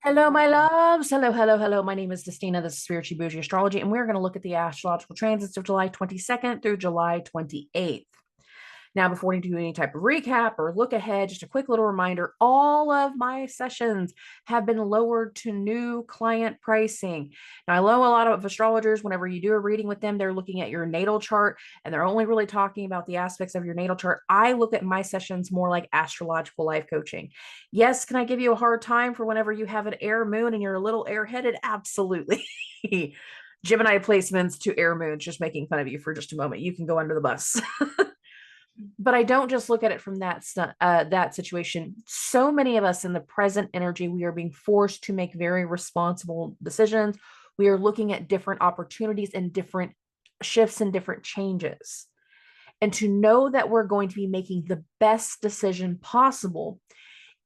Hello, my loves. Hello, hello, hello. My name is Dustina. This is Spiritual Boujee Astrology, and we're going to look at the astrological transits of July 22nd through July 28th. Now, before we do any type of recap or look ahead, just a quick little reminder, all of my sessions have been lowered to new client pricing. Now, I know a lot of astrologers, whenever you do a reading with them, they're looking at your natal chart and they're only really talking about the aspects of your natal chart. I look at my sessions more like astrological life coaching. Yes, can I give you a hard time for whenever you have an air moon and you're a little airheaded? Absolutely. Gemini placements to air moons, just making fun of you for just a moment. You can go under the bus. But I don't just look at it from that situation. So many of us in the present energy, we are being forced to make very responsible decisions. We are looking at different opportunities and different shifts and different changes. And to know that we're going to be making the best decision possible,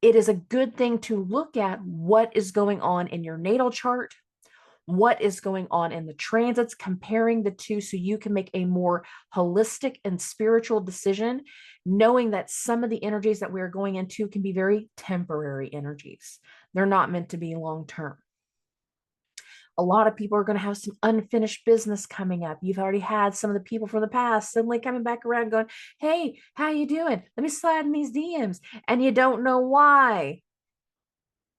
it is a good thing to look at what is going on in your natal chart, what is going on in the transits, comparing the two so you can make a more holistic and spiritual decision, knowing that some of the energies that we're going into can be very temporary energies. They're not meant to be long term. A lot of people are going to have some unfinished business coming up. You've already had some of the people from the past suddenly coming back around going, hey, how you doing? Let me slide in these DMs. And you don't know why.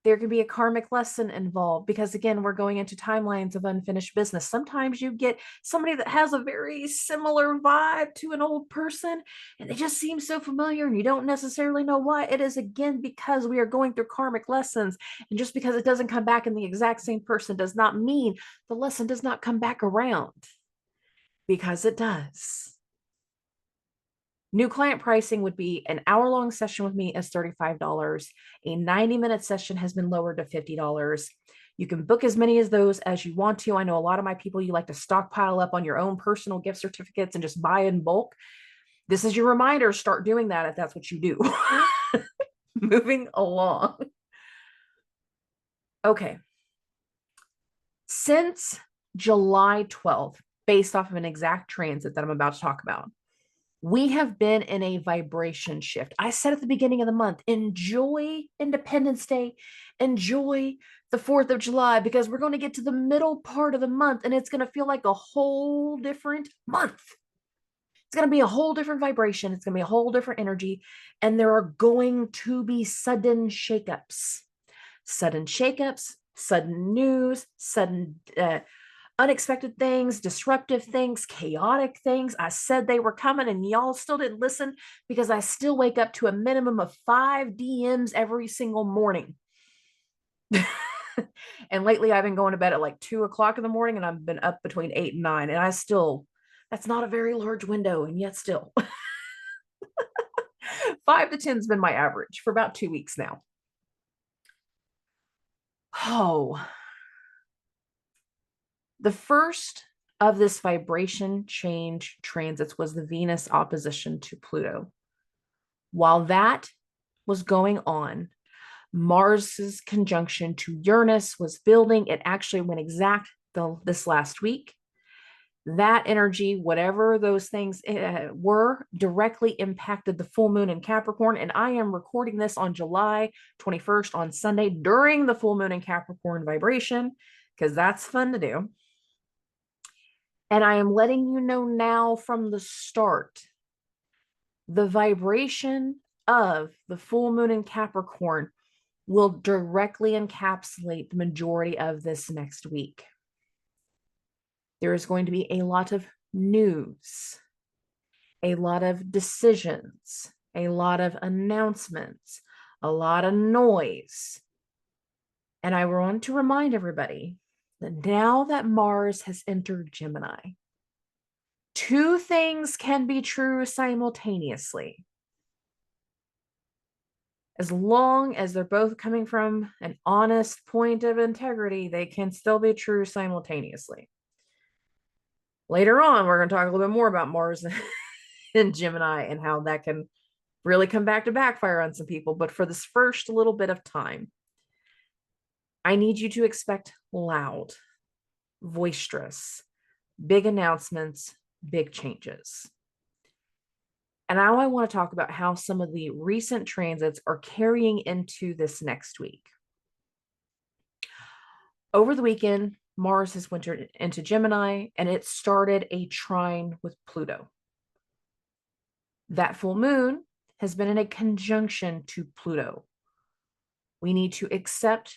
There can be a karmic lesson involved because, again, we're going into timelines of unfinished business. Sometimes you get somebody that has a very similar vibe to an old person and they just seem so familiar and you don't necessarily know why. It is, again, because we are going through karmic lessons. And just because it doesn't come back in the exact same person does not mean the lesson does not come back around, because it does. New client pricing would be an hour-long session with me is $35. A 90-minute session has been lowered to $50. You can book as many of those as you want to. I know a lot of my people, you like to stockpile up on your own personal gift certificates and just buy in bulk. This is your reminder. Start doing that if that's what you do. Moving along. Okay. Since July 12th, based off of an exact transit that I'm about to talk about, we have been in a vibration shift. I said at the beginning of the month, enjoy Independence Day, enjoy the 4th of July, because we're going to get to the middle part of the month and it's going to feel like a whole different month. It's going to be a whole different vibration. It's going to be a whole different energy. And there are going to be sudden shakeups, sudden news, sudden unexpected things, disruptive things, chaotic things. I said they were coming and y'all still didn't listen because I still wake up to a minimum of 5 DMs every single morning. And lately I've been going to bed at like 2 o'clock in the morning and I've been up between 8 and 9. And that's not a very large window. And yet still 5 to 10 has been my average for about 2 weeks now. Oh, the first of this vibration change transits was the Venus opposition to Pluto. While that was going on, Mars's conjunction to Uranus was building. It actually went exact this last week. That energy, whatever those things were, directly impacted the full moon in Capricorn. And I am recording this on July 21st on Sunday during the full moon in Capricorn vibration, because that's fun to do. And I am letting you know now from the start, the vibration of the full moon in Capricorn will directly encapsulate the majority of this next week. There is going to be a lot of news, a lot of decisions, a lot of announcements, a lot of noise. And I want to remind everybody that now that Mars has entered Gemini, 2 things can be true simultaneously. As long as they're both coming from an honest point of integrity, they can still be true simultaneously. Later on, we're going to talk a little bit more about Mars and Gemini and how that can really come back to backfire on some people. But for this first little bit of time, I need you to expect loud, boisterous, big announcements, big changes. And now I want to talk about how some of the recent transits are carrying into this next week. Over the weekend, Mars has entered into Gemini, and it started a trine with Pluto. That full moon has been in a conjunction to Pluto. We need to accept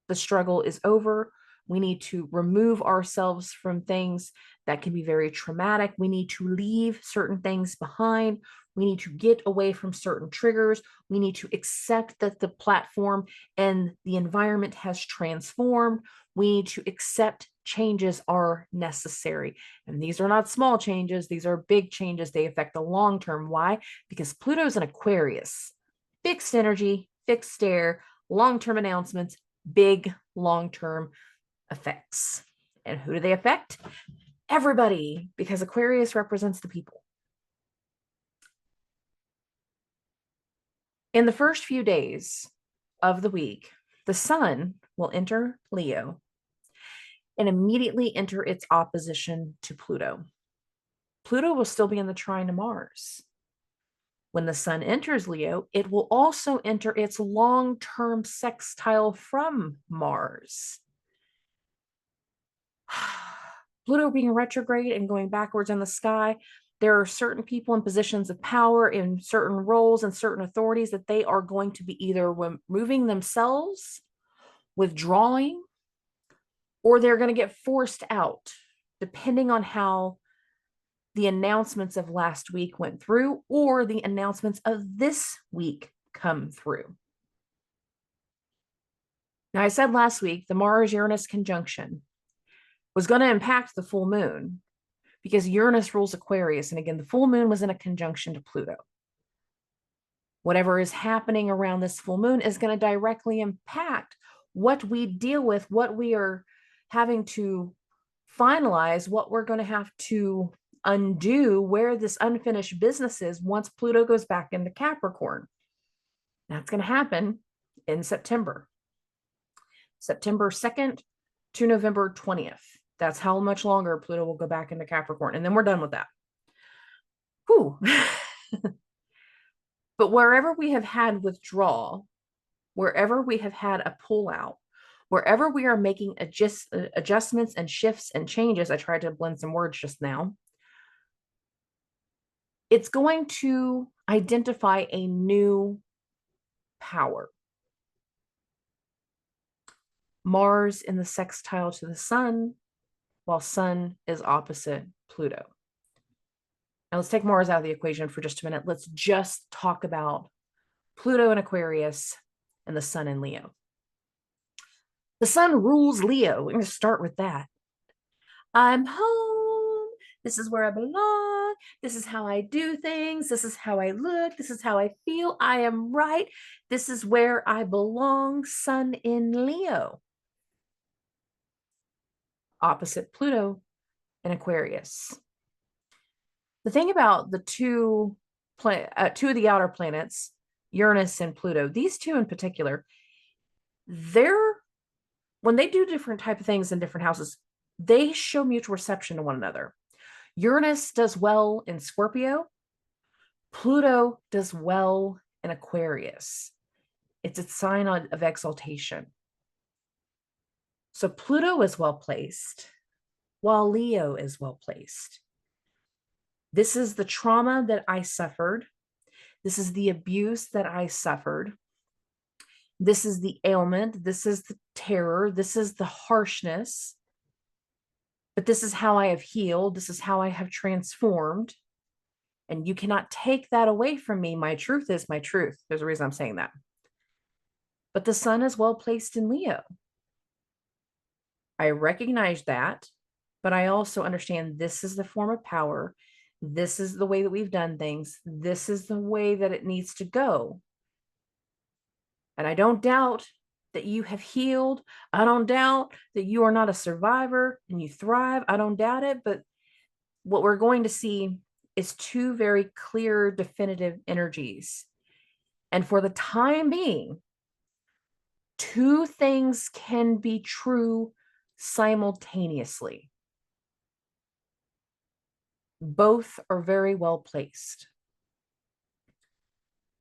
the struggle is over. We need to remove ourselves from things that can be very traumatic. We need to leave certain things behind. We need to get away from certain triggers. We need to accept that the platform and the environment has transformed. We need to accept changes are necessary. And these are not small changes. These are big changes. They affect the long term. Why? Because Pluto's in Aquarius. Fixed energy, fixed stare, long-term announcements, big long-term effects. And who do they affect? Everybody, because Aquarius represents the people. In the first few days of the week, the sun will enter Leo and immediately enter its opposition to Pluto. Pluto will still be in the trine to Mars. When the sun enters Leo, it will also enter its long-term sextile from Mars. Pluto being retrograde and going backwards in the sky, there are certain people in positions of power, in certain roles and certain authorities that they are going to be either removing themselves, withdrawing, or they're going to get forced out, depending on how the announcements of last week went through or the announcements of this week come through. Now, I said last week, the Mars-Uranus conjunction was going to impact the full moon because Uranus rules Aquarius. And again, the full moon was in a conjunction to Pluto. Whatever is happening around this full moon is going to directly impact what we deal with, what we are having to finalize, what we're going to have to undo, where this unfinished business is once Pluto goes back into Capricorn. That's going to happen in September 2nd to November 20th. That's how much longer Pluto will go back into Capricorn. And then we're done with that. Whew. But wherever we have had withdrawal, wherever we have had a pullout, wherever we are making adjustments and shifts and changes, I tried to blend some words just now, it's going to identify a new power. Mars in the sextile to the sun, while sun is opposite Pluto. Now let's take Mars out of the equation for just a minute. Let's just talk about Pluto in Aquarius and the sun in Leo. The sun rules Leo. We're going to start with that. I'm home. This is where I belong. This is how I do things. This is how I look. This is how I feel. I am right. This is where I belong. Sun in Leo. Opposite Pluto in Aquarius. The thing about the two of the outer planets, Uranus and Pluto, these two in particular, when they do different type of things in different houses, they show mutual reception to one another. Uranus does well in Scorpio. Pluto does well in Aquarius. It's a sign of exaltation. So Pluto is well placed, while Leo is well placed. This is the trauma that I suffered. This is the abuse that I suffered. This is the ailment. This is the terror. This is the harshness. But this is how I have healed. This is how I have transformed. And you cannot take that away from me. My truth is my truth. There's a reason I'm saying that. But the sun is well placed in Leo. I recognize that, but I also understand this is the form of power. This is the way that we've done things. This is the way that it needs to go. And I don't doubt that you have healed. I don't doubt that you are not a survivor and you thrive. I don't doubt it. But what we're going to see is two very clear, definitive energies. And for the time being, two things can be true simultaneously. Both are very well placed.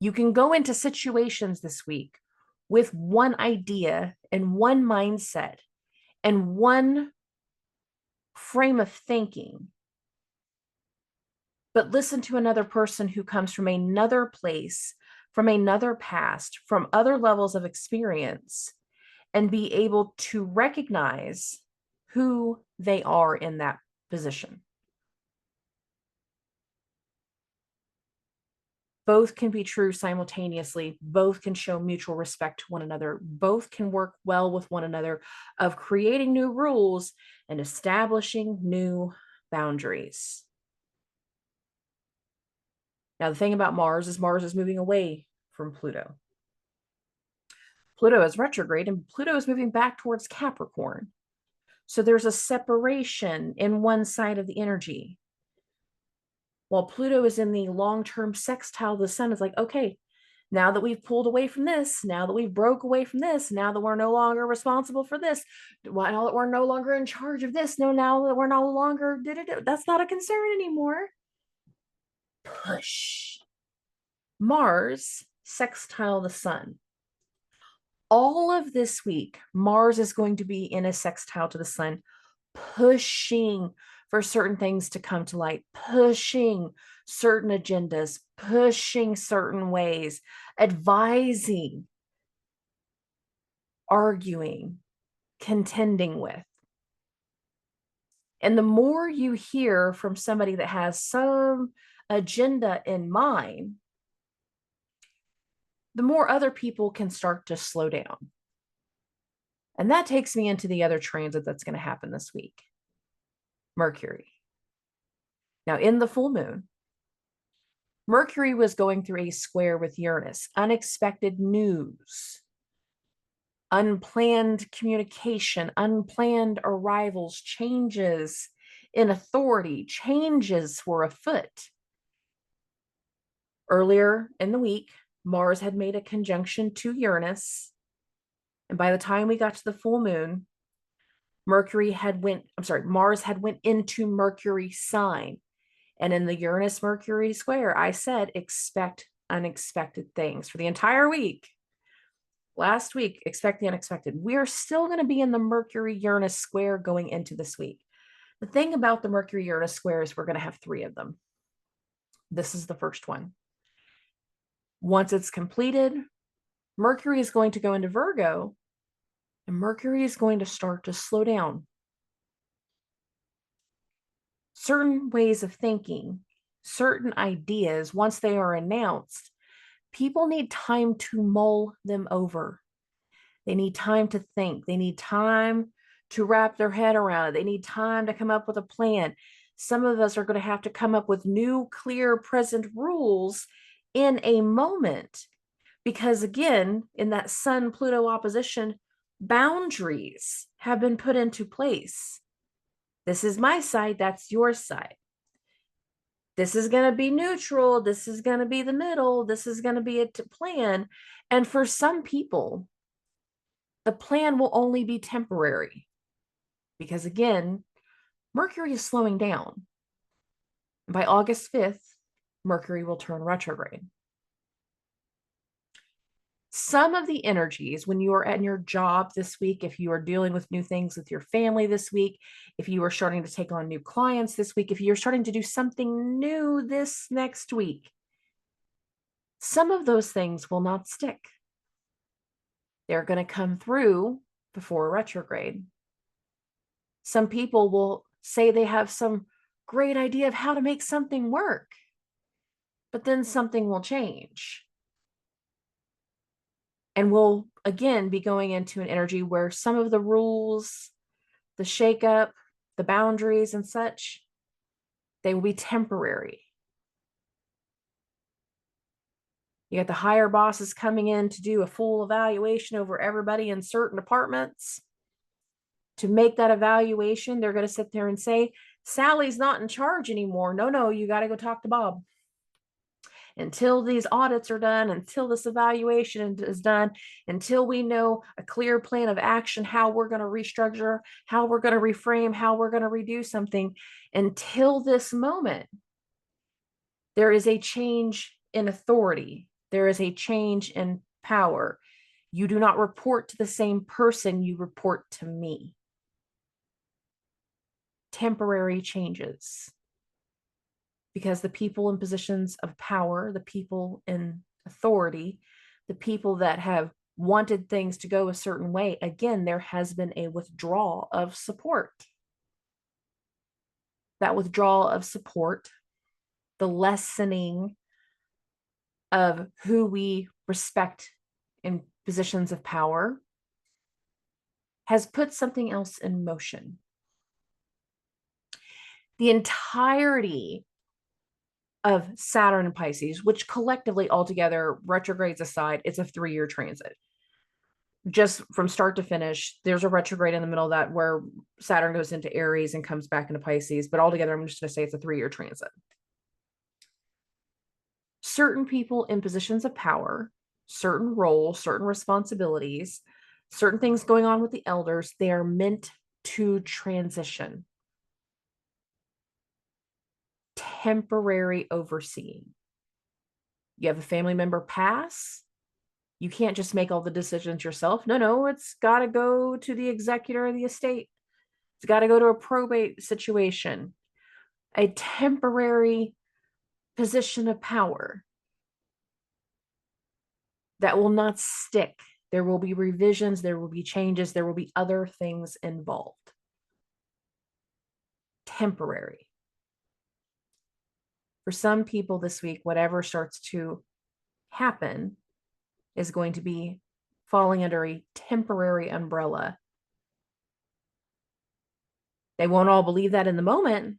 You can go into situations this week with one idea and one mindset and one frame of thinking, but listen to another person who comes from another place, from another past, from other levels of experience, and be able to recognize who they are in that position. Both can be true simultaneously. Both can show mutual respect to one another. Both can work well with one another of creating new rules and establishing new boundaries. Now, the thing about Mars is moving away from Pluto. Pluto is retrograde and Pluto is moving back towards Capricorn. So there's a separation in one side of the energy. While Pluto is in the long-term sextile, the sun is like, okay, now that we've pulled away from this, now that we've broke away from this, now that we're no longer responsible for this, now that we're no longer in charge of this, no, now that we're no longer, that's not a concern anymore. Push. Mars sextile the sun. All of this week, Mars is going to be in a sextile to the sun, pushing for certain things to come to light, pushing certain agendas, pushing certain ways, advising, arguing, contending with. And the more you hear from somebody that has some agenda in mind, the more other people can start to slow down. And that takes me into the other transit that's going to happen this week. Mercury. Now, in the full moon, Mercury was going through a square with Uranus. Unexpected news, unplanned communication, unplanned arrivals, changes in authority, changes were afoot. Earlier in the week, Mars had made a conjunction to Uranus. And by the time we got to the full moon, Mars had went into Mercury's sign. And in the Uranus-Mercury square, I said, expect unexpected things for the entire week. Last week, expect the unexpected. We're still going to be in the Mercury-Uranus square going into this week. The thing about the Mercury-Uranus square is we're going to have 3 of them. This is the first one. Once it's completed, Mercury is going to go into Virgo, and Mercury is going to start to slow down. Certain ways of thinking, certain ideas, once they are announced, people need time to mull them over. They need time to think. They need time to wrap their head around it. They need time to come up with a plan. Some of us are going to have to come up with new, clear, present rules in a moment. Because again, in that Sun-Pluto opposition, boundaries have been put into place. This is my side, that's your side. This is going to be neutral. This is going to be the middle. This is going to be a plan. And for some people, the plan will only be temporary. Because again, Mercury is slowing down. And by August 5th, Mercury will turn retrograde. Some of the energies when you are at your job this week, if you are dealing with new things with your family this week, if you are starting to take on new clients this week, if you're starting to do something new this next week, some of those things will not stick. They're going to come through before retrograde. Some people will say they have some great idea of how to make something work, but then something will change. And we'll, again, be going into an energy where some of the rules, the shakeup, the boundaries and such, they will be temporary. You got the higher bosses coming in to do a full evaluation over everybody in certain departments. To make that evaluation, they're going to sit there and say, Sally's not in charge anymore. No, you got to go talk to Bob. Until these audits are done, until this evaluation is done, until we know a clear plan of action, how we're going to restructure, how we're going to reframe, how we're going to redo something, until this moment, there is a change in authority. There is a change in power. You do not report to the same person, you report to me. temporary changes, because the people in positions of power, the people in authority, the people that have wanted things to go a certain way, again, there has been a withdrawal of support. That withdrawal of support, the lessening of who we respect in positions of power, has put something else in motion. The entirety of Saturn and Pisces, which collectively altogether, retrogrades aside, it's a 3-year transit. Just from start to finish, there's a retrograde in the middle of that where Saturn goes into Aries and comes back into Pisces. But altogether, I'm just going to say it's a 3-year transit. Certain people in positions of power, certain roles, certain responsibilities, certain things going on with the elders, they are meant to transition. Temporary overseeing. You have a family member pass, you can't just make all the decisions yourself. No, it's got to go to the executor of the estate. It's got to go to a probate situation. A temporary position of power that will not stick. There will be revisions, there will be changes, there will be other things involved. Temporary. For some people this week, whatever starts to happen is going to be falling under a temporary umbrella. They won't all believe that in the moment.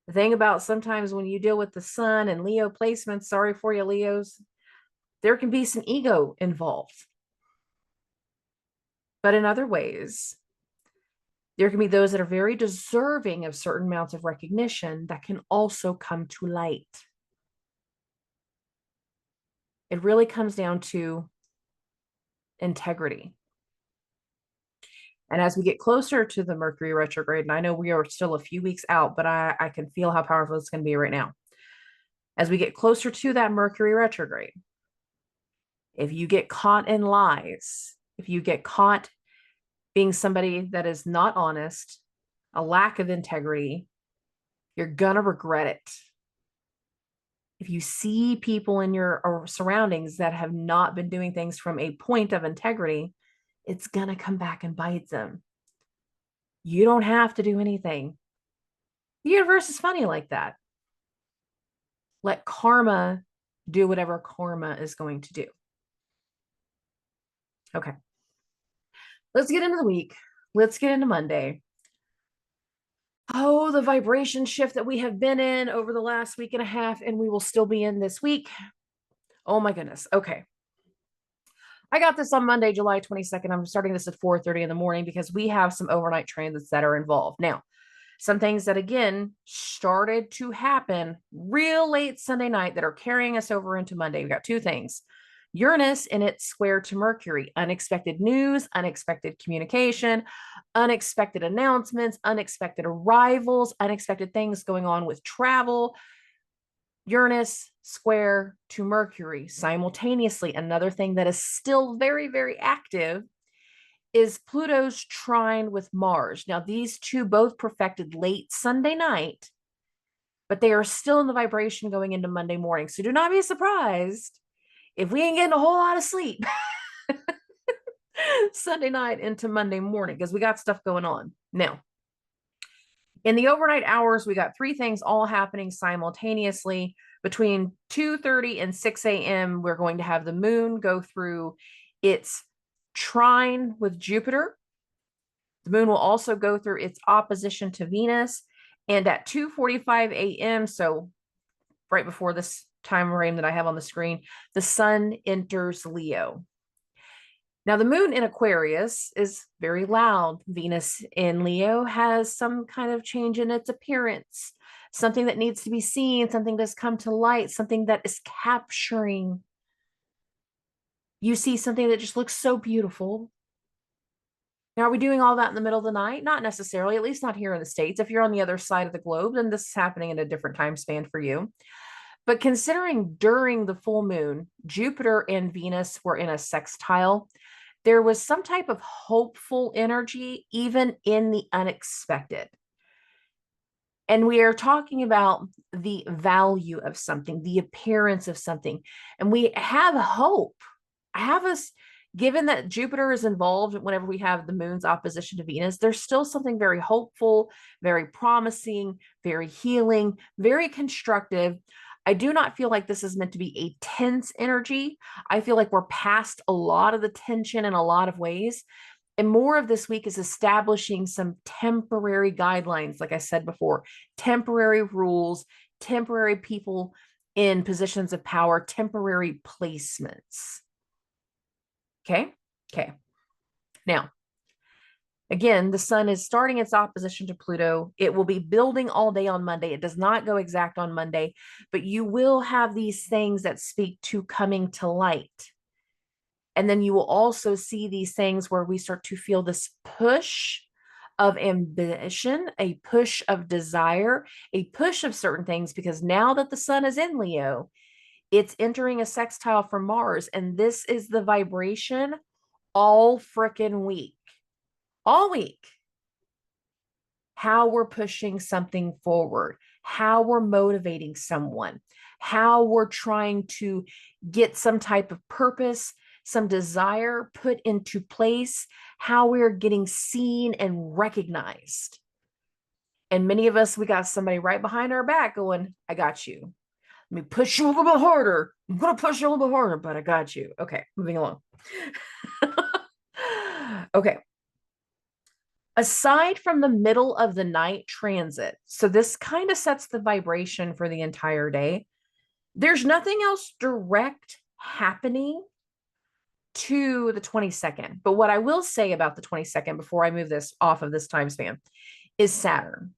The thing about sometimes when you deal with the Sun and Leo placements, sorry for you, Leos, there can be some ego involved. But in other ways, there can be those that are very deserving of certain amounts of recognition that can also come to light. It really comes down to integrity. And as we get closer to the Mercury retrograde, and I know we are still a few weeks out, but I can feel how powerful it's going to be right now. As we get closer to that Mercury retrograde, if you get caught in lies, if you get caught being somebody that is not honest, a lack of integrity, you're going to regret it. If you see people in your surroundings that have not been doing things from a point of integrity, it's going to come back and bite them. You don't have to do anything. The universe is funny like that. Let karma do whatever karma is going to do. Okay. Let's get into the week. Let's get into Monday. Oh, the vibration shift that we have been in over the last week and a half, and we will still be in this week. Oh my goodness. Okay. I got this on Monday, July 22nd. I'm starting this at 4:30 in the morning because we have some overnight transits that are involved. Now, some things that, again, started to happen real late Sunday night that are carrying us over into Monday. We got 2 things. Uranus in its square to Mercury, unexpected news, unexpected communication, unexpected announcements, unexpected arrivals, unexpected things going on with travel. Uranus square to Mercury. Simultaneously, another thing that is still very, very active is Pluto's trine with Mars. Now, these two both perfected late Sunday night, but they are still in the vibration going into Monday morning. So do not be surprised if we ain't getting a whole lot of sleep Sunday night into Monday morning, because we got stuff going on. Now, in the overnight hours, we got 3 things all happening simultaneously. Between 2:30 and 6 a.m., we're going to have the moon go through its trine with Jupiter. The moon will also go through its opposition to Venus. And at 2:45 a.m., so right before this time frame that I have on the screen, the sun enters Leo. Now, the moon in Aquarius is very loud. Venus in Leo has some kind of change in its appearance, something that needs to be seen, something that's come to light, something that is capturing. You see something that just looks so beautiful. Now, are we doing all that in the middle of the night? Not necessarily, at least not here in the States. If you're on the other side of the globe, then this is happening in a different time span for you. But considering during the full moon, Jupiter and Venus were in a sextile, there was some type of hopeful energy, even in the unexpected. And we are talking about the value of something, the appearance of something. And we have hope. I have us, given that Jupiter is involved whenever we have the moon's opposition to Venus, there's still something very hopeful, very promising, very healing, very constructive. I do not feel like this is meant to be a tense energy. I feel like we're past a lot of the tension in a lot of ways. And more of this week is establishing some temporary guidelines, like I said before, temporary rules, temporary people in positions of power, temporary placements. Okay. Okay. Now, again, the sun is starting its opposition to Pluto. It will be building all day on Monday. It does not go exact on Monday, but you will have these things that speak to coming to light. And then you will also see these things where we start to feel this push of ambition, a push of desire, a push of certain things, because now that the sun is in Leo, it's entering a sextile from Mars. And this is the vibration all freaking week, all week. How we're pushing something forward, how we're motivating someone, how we're trying to get some type of purpose, some desire put into place, how we're getting seen and recognized. And many of us, we got somebody right behind our back going, I got you. Let me push you a little bit harder. I'm going to push you a little bit harder, but I got you. Okay, moving along. Okay. Aside from the middle of the night transit, so this kind of sets the vibration for the entire day, there's nothing else direct happening to the 22nd. But what I will say about the 22nd before I move this off of this time span is Saturn.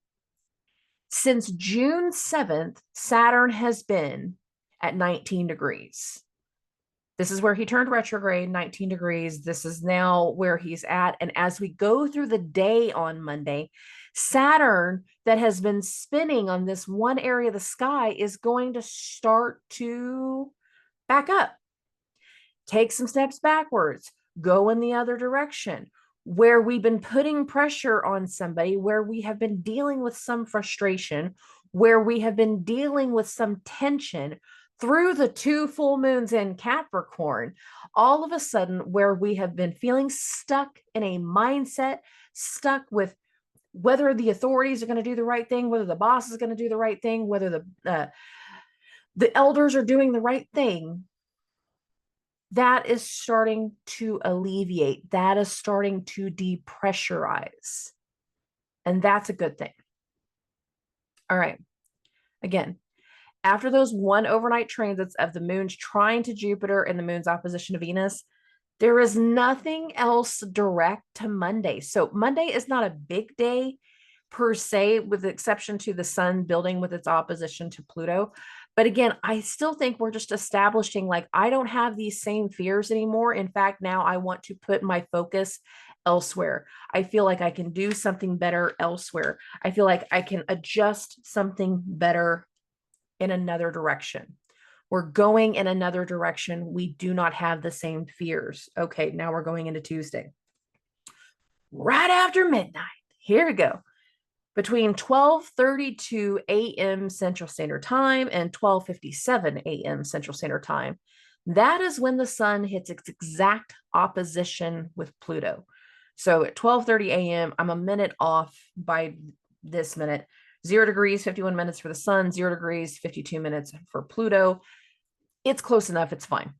Since June 7th, Saturn has been at 19 degrees. This is where he turned retrograde, 19 degrees. This is now where he's at. And as we go through the day on Monday, Saturn, that has been spinning on this one area of the sky, is going to start to back up, take some steps backwards, go in the other direction. Where we've been putting pressure on somebody, where we have been dealing with some frustration, where we have been dealing with some tension through the 2 full moons in Capricorn, all of a sudden, where we have been feeling stuck in a mindset, stuck with whether the authorities are going to do the right thing, whether the boss is going to do the right thing, whether the elders are doing the right thing, that is starting to alleviate. That is starting to depressurize. And that's a good thing. All right. Again, after those one overnight transits of the moon's trine to Jupiter and the moon's opposition to Venus, there is nothing else direct to Monday. So Monday is not a big day per se, with the exception to the sun building with its opposition to Pluto. But again, I still think we're just establishing, like, I don't have these same fears anymore. In fact, now I want to put my focus elsewhere. I feel like I can do something better elsewhere. I feel like I can adjust something better in another direction. We're going in another direction. We do not have the same fears. Okay, now we're going into Tuesday. Right after midnight. Here we go. Between 12:32 a.m. Central Standard Time and 12:57 a.m. Central Standard Time, that is when the sun hits its exact opposition with Pluto. So at 12:30 a.m., I'm a minute off by this minute. 0 degrees, 51 minutes for the sun, 0 degrees, 52 minutes for Pluto. It's close enough. It's fine.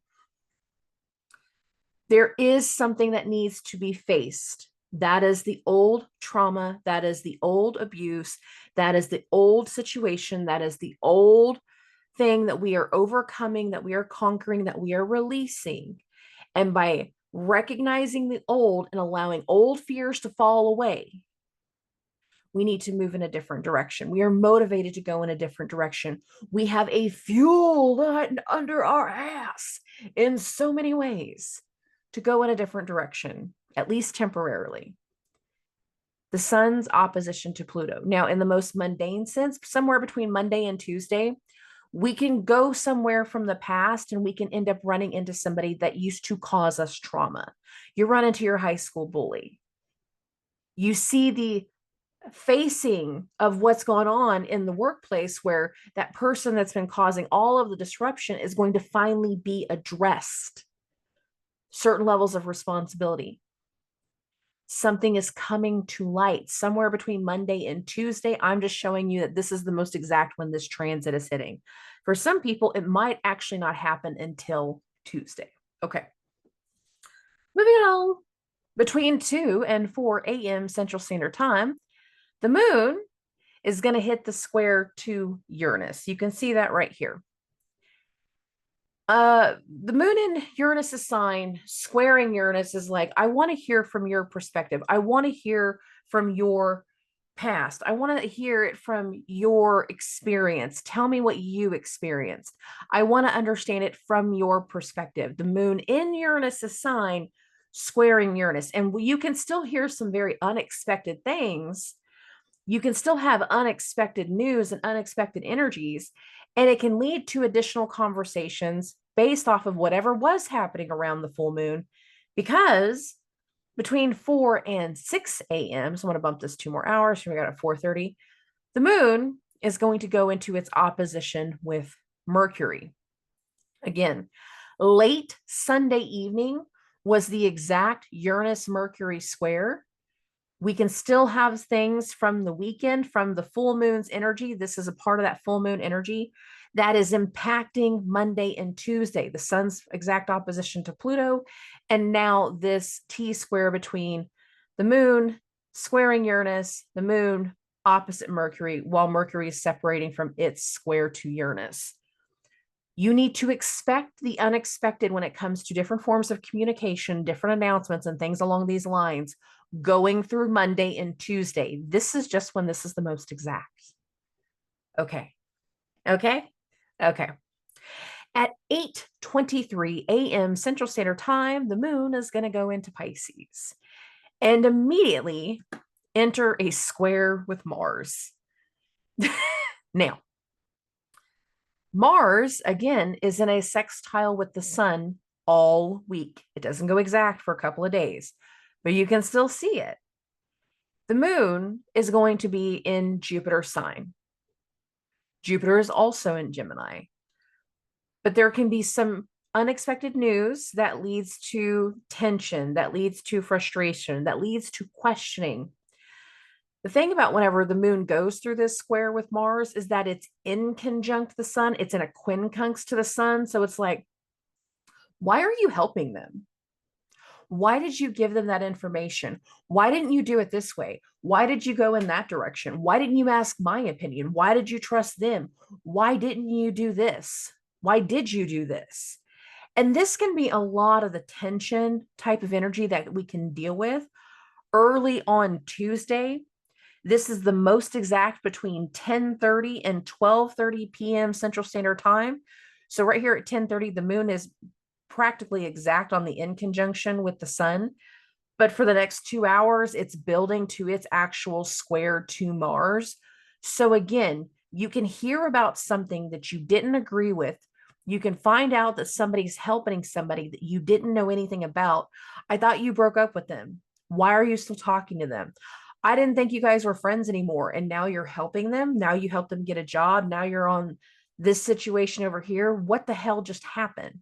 There is something that needs to be faced. That is the old trauma. That is the old abuse. That is the old situation. That is the old thing that we are overcoming, that we are conquering, that we are releasing. And by recognizing the old and allowing old fears to fall away, we need to move in a different direction. We are motivated to go in a different direction. We have a fuel under our ass in so many ways to go in a different direction, at least temporarily. The sun's opposition to Pluto. Now, in the most mundane sense, somewhere between Monday and Tuesday, We can go somewhere from the past and we can end up running into somebody that used to cause us trauma. You run into your high school bully. You see the facing of what's gone on in the workplace where that person that's been causing all of the disruption is going to finally be addressed. Certain levels of responsibility. Something is coming to light somewhere between Monday and Tuesday. I'm just showing you that this is the most exact when this transit is hitting. For some people, it might actually not happen until Tuesday. Okay. Moving on. Between 2 and 4 a.m. Central Standard Time, the moon is going to hit the square to Uranus. You can see that right here. The moon in Uranus's sign squaring Uranus is like, I want to hear from your perspective. I want to hear from your past. I want to hear it from your experience. Tell me what you experienced. I want to understand it from your perspective. The moon in Uranus's sign squaring Uranus. And you can still hear some very unexpected things. You can still have unexpected news and unexpected energies, and it can lead to additional conversations based off of whatever was happening around the full moon, because between 4 and 6 a.m., so I'm going to bump this 2 more hours, so we got at 4:30, the moon is going to go into its opposition with Mercury. Again, late Sunday evening was the exact Uranus-Mercury square. We can still have things from the weekend, from the full moon's energy. This is a part of that full moon energy that is impacting Monday and Tuesday. The sun's exact opposition to Pluto. And now this T square between the moon squaring Uranus, the moon opposite Mercury, while Mercury is separating from its square to Uranus. You need to expect the unexpected when it comes to different forms of communication, different announcements, and things along these lines going through Monday and Tuesday. This is just when this is the most exact. Okay. Okay. Okay. At 8:23 a.m. Central Standard Time, the moon is going to go into Pisces and immediately enter a square with Mars. Now, Mars, again, is in a sextile with the sun all week. It doesn't go exact for a couple of days, but you can still see it. The moon is going to be in Jupiter's sign. Jupiter is also in Gemini. But there can be some unexpected news that leads to tension, that leads to frustration, that leads to questioning. The thing about whenever the moon goes through this square with Mars is that it's in conjunct the sun. It's in a quincunx to the sun. So it's like, why are you helping them? Why did you give them that information? Why didn't you do it this way? Why did you go in that direction? Why didn't you ask my opinion? Why did you trust them? Why didn't you do this? Why did you do this? And this can be a lot of the tension type of energy that we can deal with early on Tuesday. This is the most exact between 10:30 and 12:30 p.m. Central Standard Time. So right here at 10:30, the moon is practically exact on the in conjunction with the sun. But for the next 2 hours, it's building to its actual square to Mars. So again, you can hear about something that you didn't agree with. You can find out that somebody's helping somebody that you didn't know anything about. I thought you broke up with them. Why are you still talking to them? I didn't think you guys were friends anymore. And now you're helping them. Now you help them get a job. Now you're on this situation over here. What the hell just happened?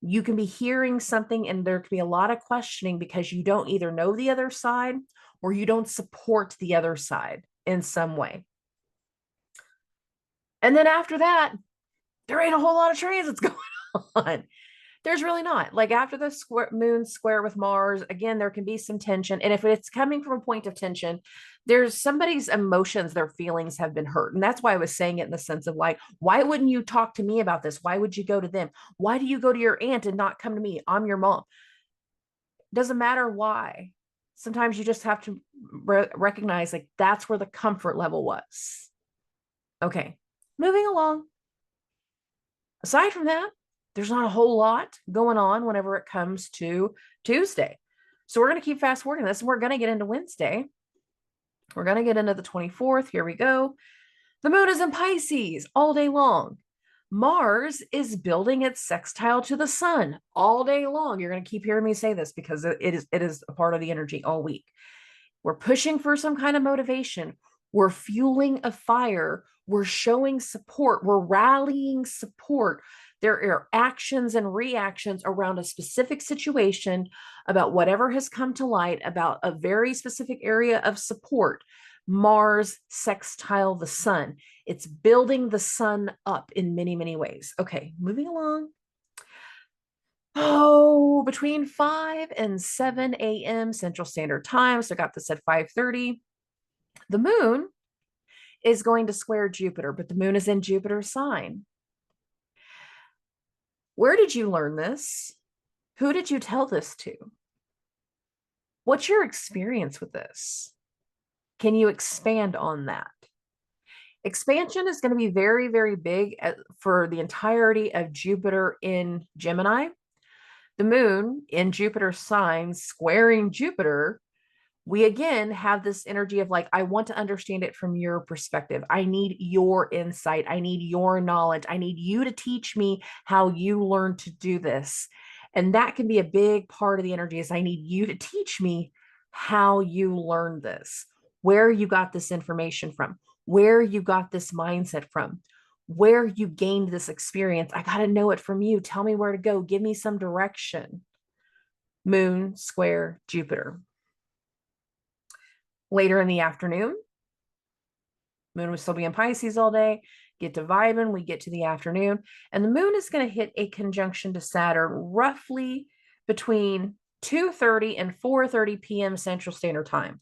You can be hearing something and there can be a lot of questioning because you don't either know the other side or you don't support the other side in some way. And then after that, there ain't a whole lot of transits going on. There's really not. Like after the moon square with Mars, again, there can be some tension. And if it's coming from a point of tension, there's somebody's emotions, their feelings have been hurt. And that's why I was saying it in the sense of like, why wouldn't you talk to me about this? Why would you go to them? Why do you go to your aunt and not come to me? I'm your mom. Doesn't matter why. Sometimes you just have to recognize like that's where the comfort level was. Okay, moving along. Aside from that, there's not a whole lot going on whenever it comes to Tuesday. So we're going to keep fast forwarding this and we're going to get into Wednesday. We're going to get into the 24th. Here we go. The moon is in Pisces all day long. Mars is building its sextile to the sun all day long. You're going to keep hearing me say this because it is a part of the energy all week. We're pushing for some kind of motivation. We're fueling a fire. We're showing support. We're rallying support. There are actions and reactions around a specific situation about whatever has come to light about a very specific area of support. Mars sextile the sun. It's building the sun up in many, many ways. Okay, moving along. Oh, between 5 and 7 a.m. Central Standard Time. So I got this at 5:30. The moon is going to square Jupiter, but the moon is in Jupiter's sign. Where did you learn this? Who did you tell this to? What's your experience with this? Can you expand on that? Expansion is going to be very, very big for the entirety of Jupiter in Gemini. The moon in Jupiter's sign squaring Jupiter, we again have this energy of like, I want to understand it from your perspective. I need your insight. I need your knowledge. I need you to teach me how you learn to do this. And that can be a big part of the energy is I need you to teach me how you learned this, where you got this information from, where you got this mindset from, where you gained this experience. I got to know it from you. Tell me where to go. Give me some direction. Moon square Jupiter. Later in the afternoon, moon will still be in Pisces all day. Get to vibing, we get to the afternoon, and the moon is going to hit a conjunction to Saturn roughly between 2:30 and 4:30 p.m. Central Standard Time.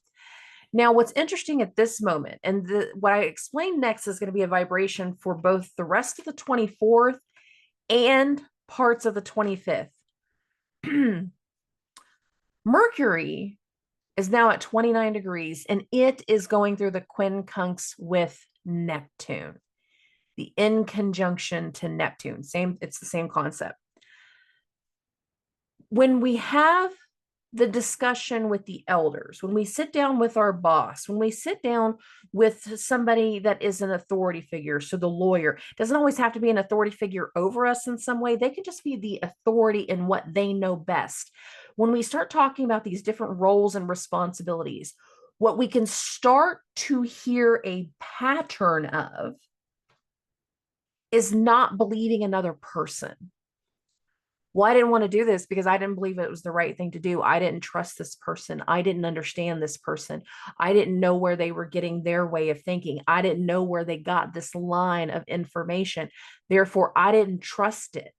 Now, what's interesting at this moment, and what I explain next is going to be a vibration for both the rest of the 24th and parts of the 25th. Mercury is now at 29 degrees, and it is going through the quincunx with Neptune, the in conjunction to Neptune. It's the same concept. When we have the discussion with the elders, when we sit down with our boss, when we sit down with somebody that is an authority figure, so the lawyer doesn't always have to be an authority figure over us in some way. They can just be the authority in what they know best. When we start talking about these different roles and responsibilities, what we can start to hear a pattern of is not believing another person. Well, I didn't want to do this because I didn't believe it was the right thing to do. I didn't trust this person. I didn't understand this person. I didn't know where they were getting their way of thinking. I didn't know where they got this line of information. Therefore, I didn't trust it.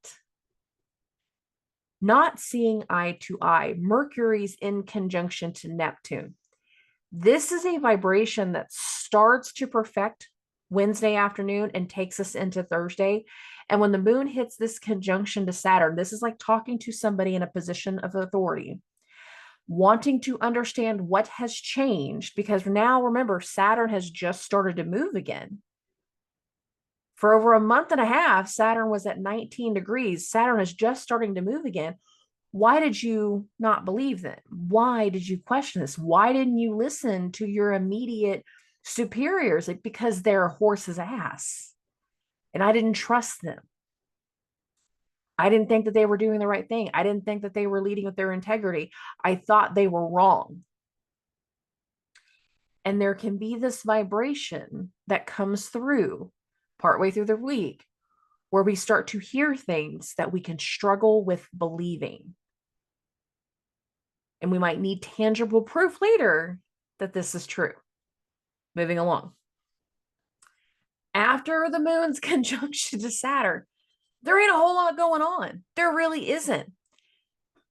Not seeing eye to eye. Mercury's in conjunction to Neptune. This is a vibration that starts to perfect Wednesday afternoon and takes us into Thursday. And when the moon hits this conjunction to Saturn, this is like talking to somebody in a position of authority, wanting to understand what has changed, because now remember, Saturn has just started to move again. For over a month and a half, Saturn was at 19 degrees. Saturn is just starting to move again. Why did you not believe that? Why did you question this? Why didn't you listen to your immediate superiors? Because they're a horse's ass. And I didn't trust them. I didn't think that they were doing the right thing. I didn't think that they were leading with their integrity. I thought they were wrong. And there can be this vibration that comes through partway through the week where we start to hear things that we can struggle with believing. And we might need tangible proof later that this is true. Moving along. After the moon's conjunction to Saturn, there ain't a whole lot going on. There really isn't.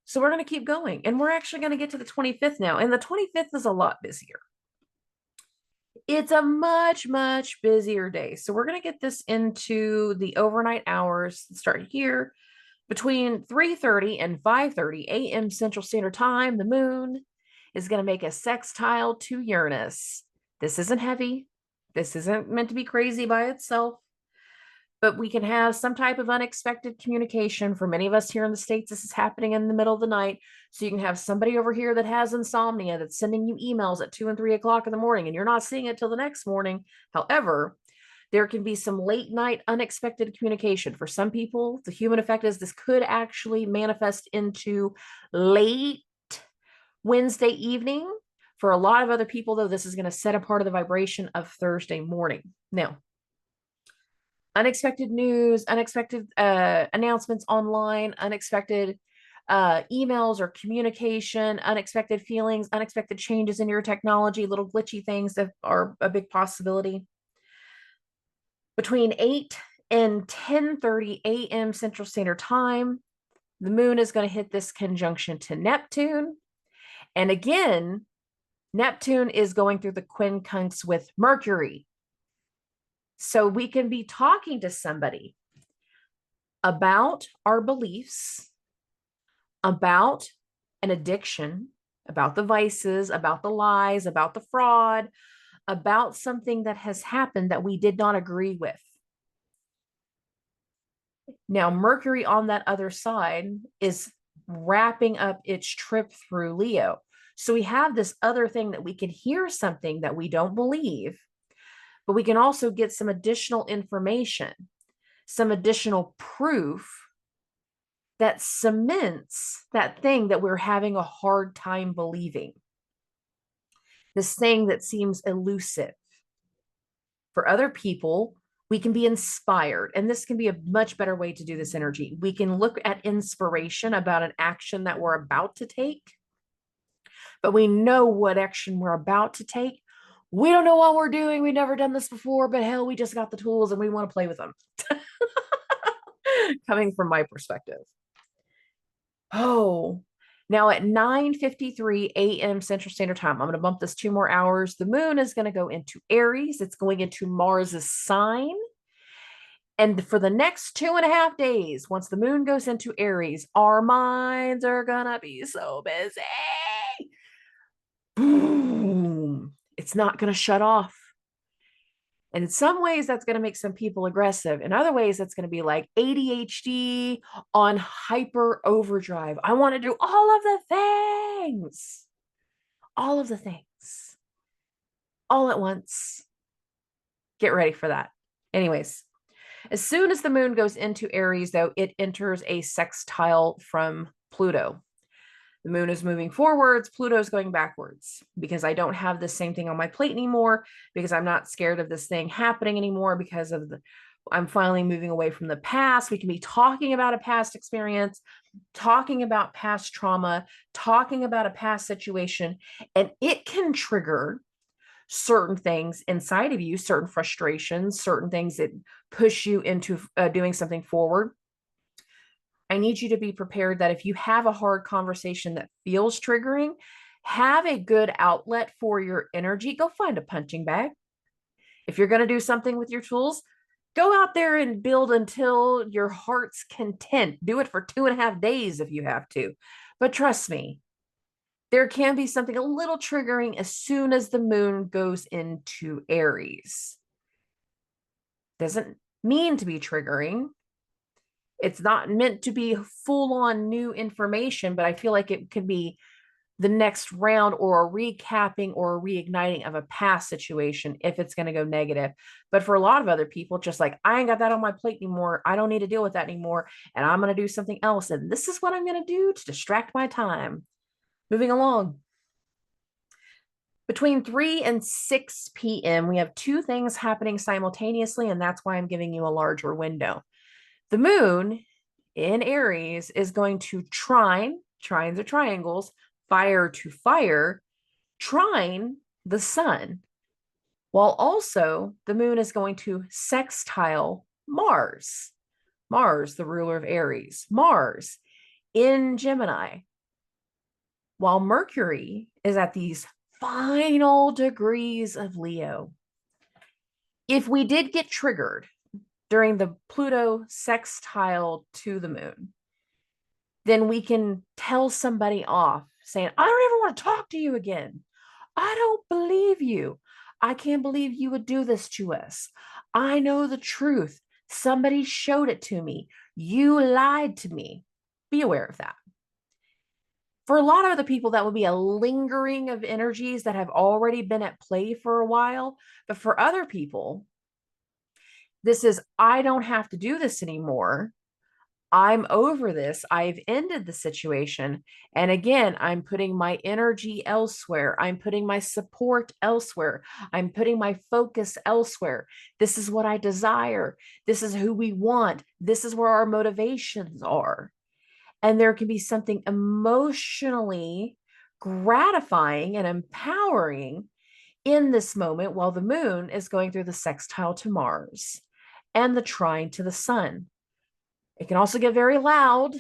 So we're going to keep going. And we're actually going to get to the 25th now. And the 25th is a lot busier. It's a much, much busier day. So we're going to get this into the overnight hours. Start here. Between 3:30 and 5:30 a.m. Central Standard Time, the moon is going to make a sextile to Uranus. This isn't heavy. This isn't meant to be crazy by itself, but we can have some type of unexpected communication. For many of us here in the States, this is happening in the middle of the night. So you can have somebody over here that has insomnia that's sending you emails at 2 and 3 o'clock in the morning, and you're not seeing it till the next morning. However, There can be some late night unexpected communication. For some people, the human effect is this could actually manifest into late Wednesday evening. For a lot of other people, though, this is going to set a part of the vibration of Thursday morning. Now, unexpected news, unexpected announcements online, unexpected emails or communication, unexpected feelings, unexpected changes in your technology, little glitchy things that are a big possibility. Between 8 and 10:30 a.m. Central Standard Time, the moon is going to hit this conjunction to Neptune. And again, Neptune is going through the quincunx with Mercury. So we can be talking to somebody about our beliefs, about an addiction, about the vices, about the lies, about the fraud, about something that has happened that we did not agree with. Now, Mercury on that other side is wrapping up its trip through Leo. So we have this other thing that we can hear something that we don't believe, but we can also get some additional information, some additional proof that cements that thing that we're having a hard time believing. This thing that seems elusive. For other people, we can be inspired, and this can be a much better way to do this energy. We can look at inspiration about an action that we're about to take, but we know what action we're about to take. We don't know what we're doing. We've never done this before, but hell, we just got the tools and we want to play with them. Coming from my perspective. Oh, now at 9:53 a.m. Central Standard Time, I'm going to bump this 2 more hours. The moon is going to go into Aries. It's going into Mars's sign. And for the next 2.5 days, once the moon goes into Aries, our minds are going to be so busy. Boom. It's not going to shut off. And in some ways, that's going to make some people aggressive. In other ways, that's going to be like ADHD on hyper overdrive. I want to do all of the things, all of the things, all at once. Get ready for that. Anyways, as soon as the moon goes into Aries, though, it enters a sextile from Pluto. The moon is moving forwards, Pluto's going backwards, because I don't have the same thing on my plate anymore, because I'm not scared of this thing happening anymore, because of I'm finally moving away from the past. We can be talking about a past experience, talking about past trauma, talking about a past situation, and it can trigger certain things inside of you, certain frustrations, certain things that push you into doing something forward. I need you to be prepared that if you have a hard conversation that feels triggering, have a good outlet for your energy. Go find a punching bag. If you're going to do something with your tools, go out there and build until your heart's content. Do it for 2.5 days if you have to. But trust me, there can be something a little triggering as soon as the moon goes into Aries. Doesn't mean to be triggering. It's not meant to be full on new information, but I feel like it could be the next round or a recapping or a reigniting of a past situation if it's going to go negative. But for a lot of other people, just like, I ain't got that on my plate anymore. I don't need to deal with that anymore. And I'm going to do something else. And this is what I'm going to do to distract my time. Moving along. Between 3 and 6 p.m., we have 2 things happening simultaneously, and that's why I'm giving you a larger window. The moon in Aries is going to trines are triangles, fire to fire, trine the sun, while also the moon is going to sextile Mars, the ruler of Aries, Mars in Gemini, while Mercury is at these final degrees of Leo. If we did get triggered during the Pluto sextile to the moon, then we can tell somebody off saying, I don't ever want to talk to you again. I don't believe you. I can't believe you would do this to us. I know the truth. Somebody showed it to me. You lied to me. Be aware of that. For a lot of other people, that would be a lingering of energies that have already been at play for a while. But for other people, This is, I don't have to do this anymore. I'm over this. I've ended the situation. And again, I'm putting my energy elsewhere. I'm putting my support elsewhere. I'm putting my focus elsewhere. This is what I desire. This is who we want. This is where our motivations are. And there can be something emotionally gratifying and empowering in this moment while the moon is going through the sextile to Mars and the trine to the sun. It can also get very loud,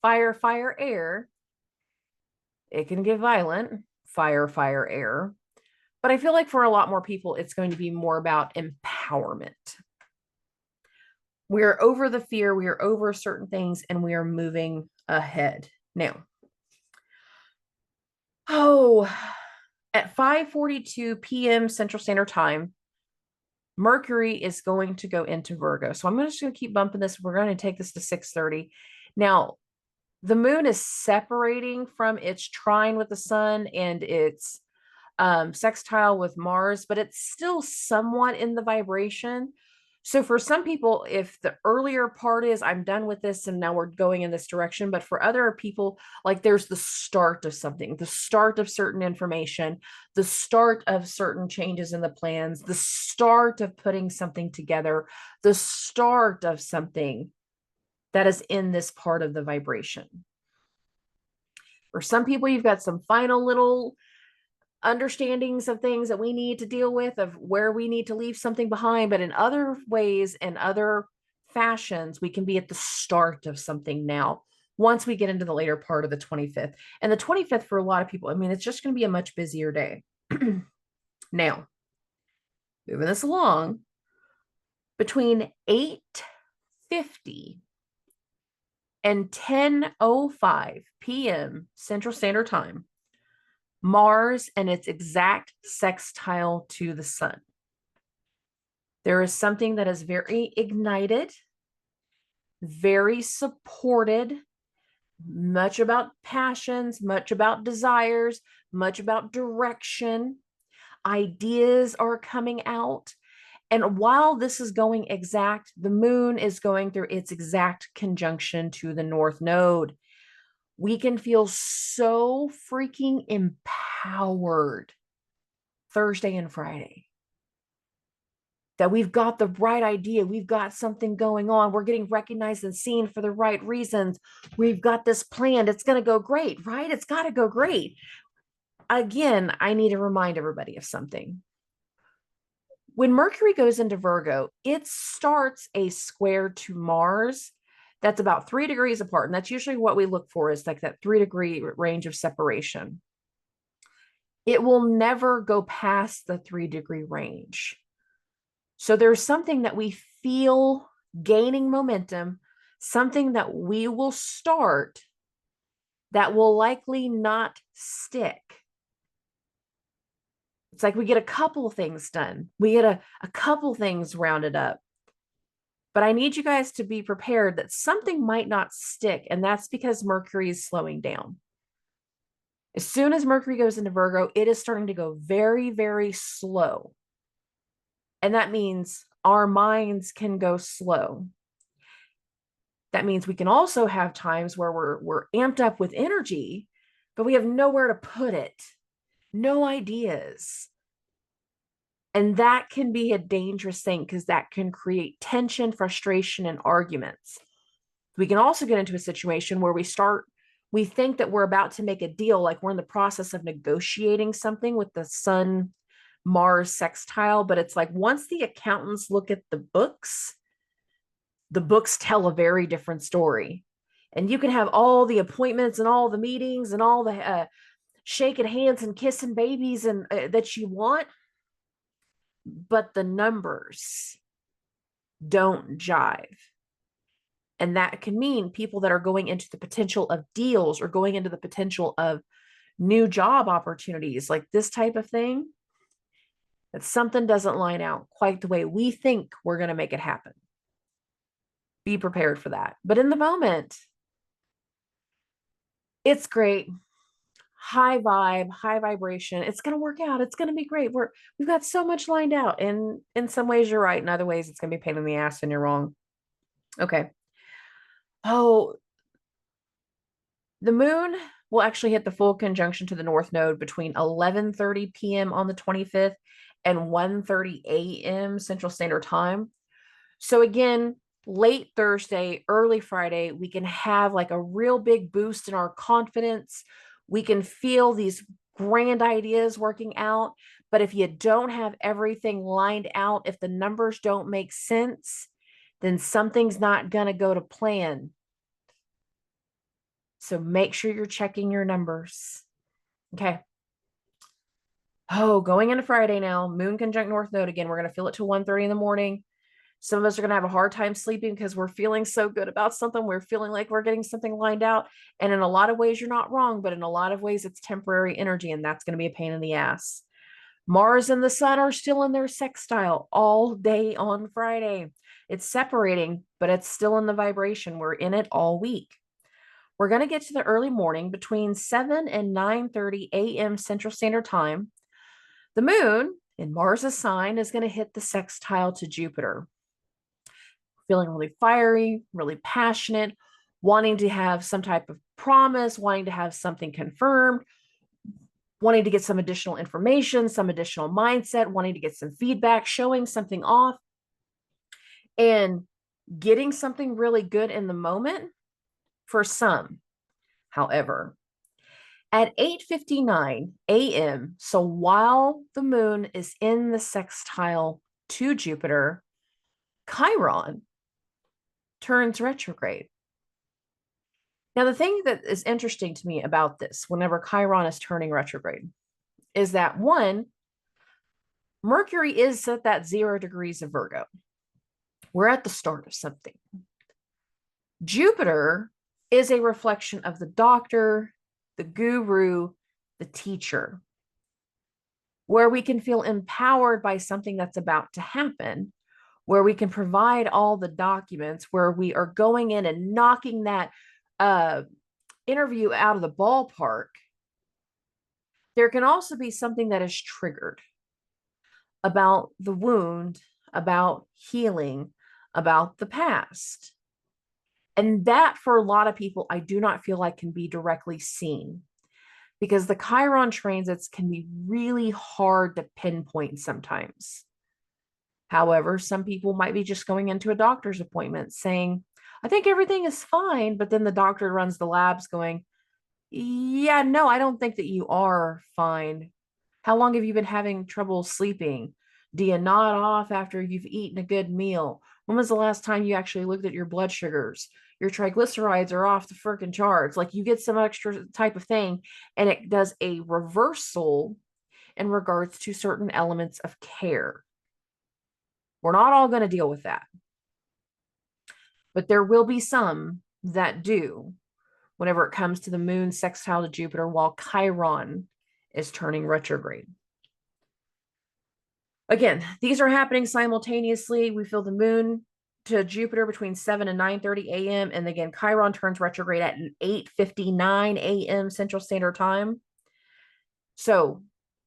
fire, fire, air. It can get violent, fire, fire, air. But I feel like for a lot more people, it's going to be more about empowerment. We are over the fear, we are over certain things, and we are moving ahead. Now, at 5:42 p.m. Central Standard Time, Mercury is going to go into Virgo. So I'm just going to keep bumping this. We're going to take this to 6:30. Now, the moon is separating from its trine with the sun and its sextile with Mars, but it's still somewhat in the vibration. So for some people, if the earlier part is, I'm done with this and now we're going in this direction, but for other people, like there's the start of something, the start of certain information, the start of certain changes in the plans, the start of putting something together, the start of something that is in this part of the vibration. For some people, you've got some final little understandings of things that we need to deal with, of where we need to leave something behind. But in other ways and other fashions, we can be at the start of something now once we get into the later part of the 25th. And the 25th, for a lot of people, I mean, it's just going to be a much busier day. Now, moving this along, between 8:50 and 10:05 p.m. Central Standard Time, Mars and its exact sextile to the sun. There is something that is very ignited, very supported, much about passions, much about desires, much about direction. Ideas are coming out. And while this is going exact, the moon is going through its exact conjunction to the North Node. We can feel so freaking empowered Thursday and Friday that we've got the right idea. We've got something going on. We're getting recognized and seen for the right reasons. We've got this planned. It's going to go great, right? It's got to go great. Again, I need to remind everybody of something. When Mercury goes into Virgo, it starts a square to Mars that's about 3 degrees apart. And that's usually what we look for, is like that 3-degree range of separation. It will never go past the 3-degree range. So there's something that we feel gaining momentum, something that we will start that will likely not stick. It's like we get a couple things done. We get a couple things rounded up. But I need you guys to be prepared that something might not stick, and that's because Mercury is slowing down. As soon as Mercury goes into Virgo, it is starting to go very, very slow. And that means our minds can go slow. That means we can also have times where we're amped up with energy, but we have nowhere to put it, no ideas. And that can be a dangerous thing because that can create tension, frustration, and arguments. We can also get into a situation where we think that we're about to make a deal, like we're in the process of negotiating something with the Sun Mars sextile, but it's like once the accountants look at the books tell a very different story. And you can have all the appointments and all the meetings and all the shaking hands and kissing babies and that you want, but the numbers don't jive. And that can mean people that are going into the potential of deals or going into the potential of new job opportunities, like this type of thing, that something doesn't line out quite the way we think we're going to make it happen. Be prepared for that. But in the moment, it's great. high vibe, high vibration. It's going to work out. It's going to be great. We've got so much lined out. And in some ways you're right. In other ways, it's going to be a pain in the ass and you're wrong. Okay. Oh, the moon will actually hit the full conjunction to the North Node between 11:30 p.m. on the 25th and 1:30 a.m. Central Standard Time. So again, late Thursday, early Friday, we can have like a real big boost in our confidence. We can feel these grand ideas working out. But if you don't have everything lined out, if the numbers don't make sense, then something's not going to go to plan. So make sure you're checking your numbers. Okay. Oh, going into Friday now, moon conjunct North Node again. We're going to feel it till 1:30 in the morning. Some of us are going to have a hard time sleeping because we're feeling so good about something. We're feeling like we're getting something lined out. And in a lot of ways, you're not wrong, but in a lot of ways, it's temporary energy, and that's going to be a pain in the ass. Mars and the sun are still in their sextile all day on Friday. It's separating, but it's still in the vibration. We're in it all week. We're going to get to the early morning between 7 and 9:30 a.m. Central Standard Time. The moon in Mars's sign is going to hit the sextile to Jupiter. Feeling really fiery, really passionate, wanting to have some type of promise, wanting to have something confirmed, wanting to get some additional information, some additional mindset, wanting to get some feedback, showing something off, and getting something really good in the moment for some. However, at 8:59 a.m., so while the moon is in the sextile to Jupiter, Chiron turns retrograde. Now, the thing that is interesting to me about this, whenever Chiron is turning retrograde, is that one, Mercury is at that 0 degrees of Virgo. We're at the start of something. Jupiter is a reflection of the doctor, the guru, the teacher, where we can feel empowered by something that's about to happen, where we can provide all the documents, where we are going in and knocking that interview out of the ballpark. There can also be something that is triggered about the wound, about healing, about the past. And that, for a lot of people, I do not feel like can be directly seen, because the Chiron transits can be really hard to pinpoint sometimes. However, some people might be just going into a doctor's appointment saying, I think everything is fine. But then the doctor runs the labs going, yeah, no, I don't think that you are fine. How long have you been having trouble sleeping? Do you nod off after you've eaten a good meal? When was the last time you actually looked at your blood sugars? Your triglycerides are off the freaking charts. Like, you get some extra type of thing, and it does a reversal in regards to certain elements of care. We're not all going to deal with that, but there will be some that do whenever it comes to the moon sextile to Jupiter while Chiron is turning retrograde. Again, these are happening simultaneously. We feel the moon to Jupiter between 7 and 9:30 a.m. And again, Chiron turns retrograde at 8:59 a.m. Central Standard Time. So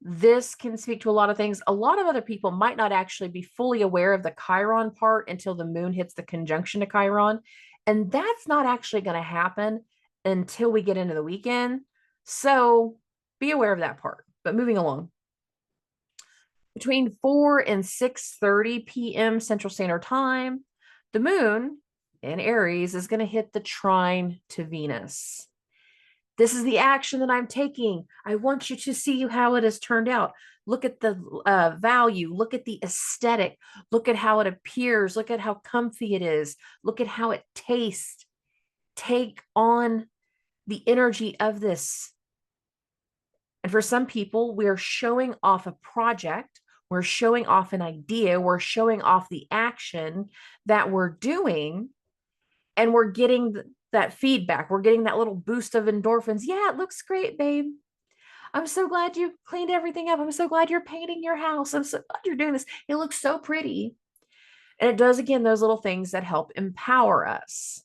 this can speak to a lot of things. A lot of other people might not actually be fully aware of the Chiron part until the moon hits the conjunction to Chiron. And that's not actually going to happen until we get into the weekend. So be aware of that part. But moving along. Between 4 and 6:30 p.m. Central Standard Time, the moon in Aries is going to hit the trine to Venus. This is the action that I'm taking. I want you to see how it has turned out. Look at the value. Look at the aesthetic. Look at how it appears. Look at how comfy it is. Look at how it tastes. Take on the energy of this. And for some people, we're showing off a project. We're showing off an idea. We're showing off the action that we're doing. And we're getting that feedback. We're getting that little boost of endorphins. Yeah, it looks great, babe. I'm so glad you cleaned everything up. I'm so glad you're painting your house. I'm so glad you're doing this. It looks so pretty. And it does, again, those little things that help empower us.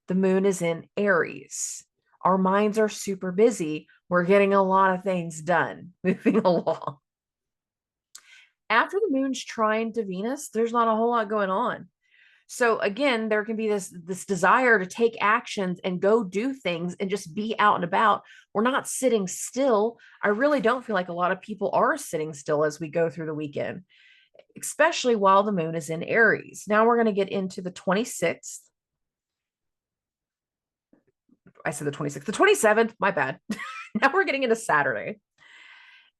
The moon is in Aries. Our minds are super busy. We're getting a lot of things done, moving along. After the moon's trine to Venus, there's not a whole lot going on. So again, there can be this desire to take actions and go do things and just be out and about. We're not sitting still. I really don't feel like a lot of people are sitting still as we go through the weekend, especially while the moon is in Aries. Now we're going to get into the 26th. I said the 26th, the 27th, my bad. Now we're getting into Saturday.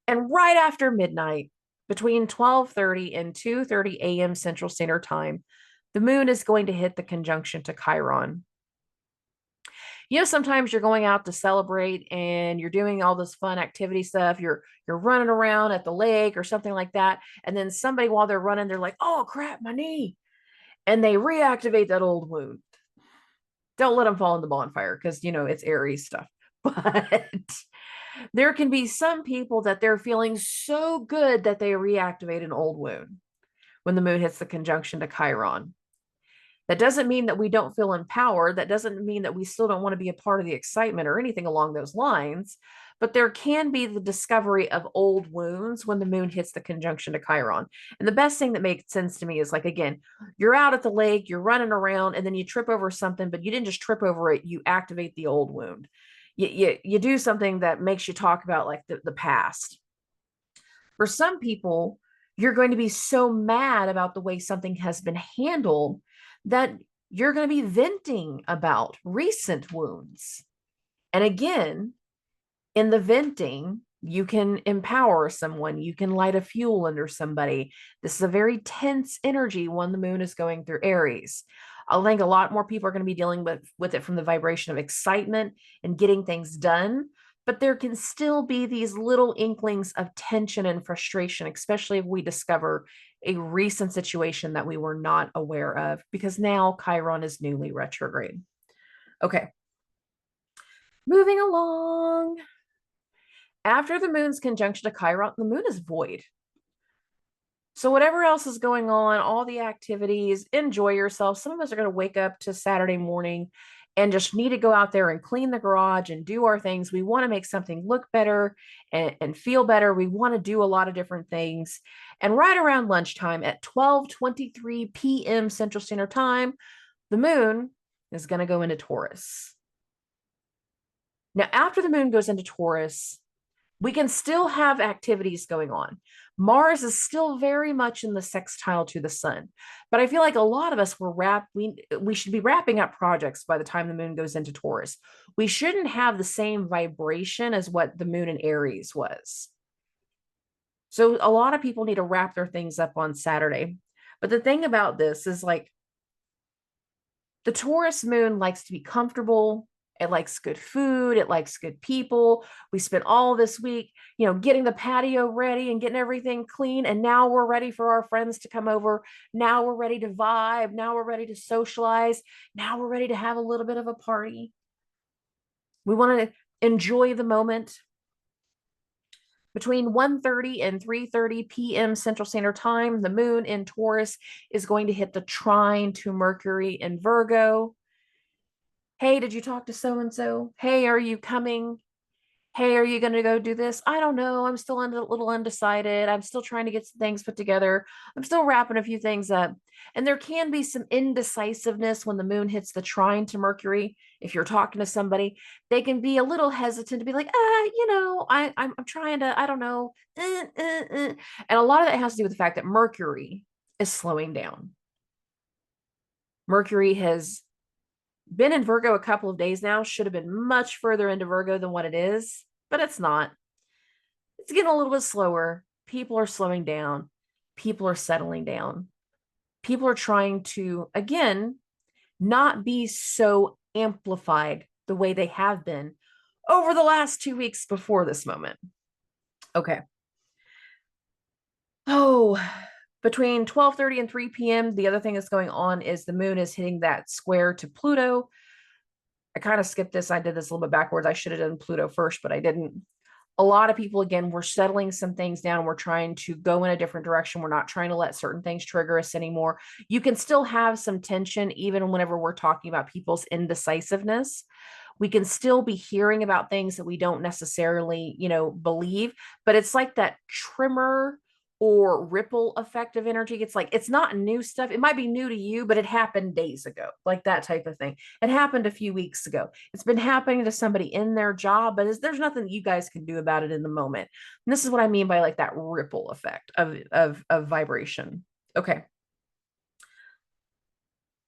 And right after midnight, between 12:30 and 2:30 a.m. Central Standard Time, the moon is going to hit the conjunction to Chiron. You know, sometimes you're going out to celebrate and you're doing all this fun activity stuff. You're running around at the lake or something like that. And then somebody, while they're running, they're like, oh crap, my knee. And they reactivate that old wound. Don't let them fall in the bonfire because, you know, it's Aries stuff. But there can be some people that they're feeling so good that they reactivate an old wound when the moon hits the conjunction to Chiron. That doesn't mean that we don't feel empowered. That doesn't mean that we still don't want to be a part of the excitement or anything along those lines. But there can be the discovery of old wounds when the moon hits the conjunction to Chiron. And the best thing that makes sense to me is like, again, you're out at the lake, you're running around, and then you trip over something, but you didn't just trip over it, you activate the old wound. You do something that makes you talk about like the past. For some people, you're going to be so mad about the way something has been handled that you're going to be venting about recent wounds. And again, in the venting, you can empower someone, you can light a fuel under somebody. This is a very tense energy when the moon is going through Aries. I think a lot more people are going to be dealing with it from the vibration of excitement and getting things done. But there can still be these little inklings of tension and frustration, especially if we discover a recent situation that we were not aware of, because now Chiron is newly retrograde. Okay. Moving along. After the moon's conjunction to Chiron, the moon is void. So whatever else is going on, all the activities, enjoy yourself. Some of us are going to wake up to Saturday morning and just need to go out there and clean the garage and do our things. We want to make something look better and feel better. We want to do a lot of different things. And right around lunchtime at 12:23 p.m. Central Standard Time, the moon is going to go into Taurus. Now, after the moon goes into Taurus, we can still have activities going on. Mars is still very much in the sextile to the sun, but I feel like a lot of us we should be wrapping up projects by the time the moon goes into Taurus. We shouldn't have the same vibration as what the moon in Aries was. So a lot of people need to wrap their things up on Saturday. But the thing about this is like the Taurus moon likes to be comfortable. It likes good food. It likes good people. We spent all this week, you know, getting the patio ready and getting everything clean. And now we're ready for our friends to come over. Now we're ready to vibe. Now we're ready to socialize. Now we're ready to have a little bit of a party. We want to enjoy the moment. Between 1:30 and 3:30 p.m. Central Standard Time, the moon in Taurus is going to hit the trine to Mercury in Virgo. Hey, did you talk to so-and-so? Hey, are you coming? Hey, are you going to go do this? I don't know. I'm still a little undecided. I'm still trying to get some things put together. I'm still wrapping a few things up. And there can be some indecisiveness when the moon hits the trine to Mercury. If you're talking to somebody, they can be a little hesitant to be like, you know, I'm trying to, I don't know. And a lot of that has to do with the fact that Mercury is slowing down. Mercury has been in Virgo a couple of days now, should have been much further into Virgo than what it is, but it's not. It's getting a little bit slower. People are slowing down. People are settling down. People are trying to, again, not be so amplified the way they have been over the last 2 weeks before this moment. Okay. Oh, between 12:30 and 3 p.m., the other thing that's going on is the moon is hitting that square to Pluto. I kind of skipped this. I did this a little bit backwards. I should have done Pluto first, but I didn't. A lot of people, again, we're settling some things down. We're trying to go in a different direction. We're not trying to let certain things trigger us anymore. You can still have some tension, even whenever we're talking about people's indecisiveness. We can still be hearing about things that we don't necessarily, believe, but it's like that tremor or ripple effect of energy. It's like, it's not new stuff. It might be new to you, but it happened days ago, like that type of thing. It happened a few weeks ago. It's been happening to somebody in their job, but there's nothing that you guys can do about it in the moment. And this is what I mean by like that ripple effect of vibration. Okay.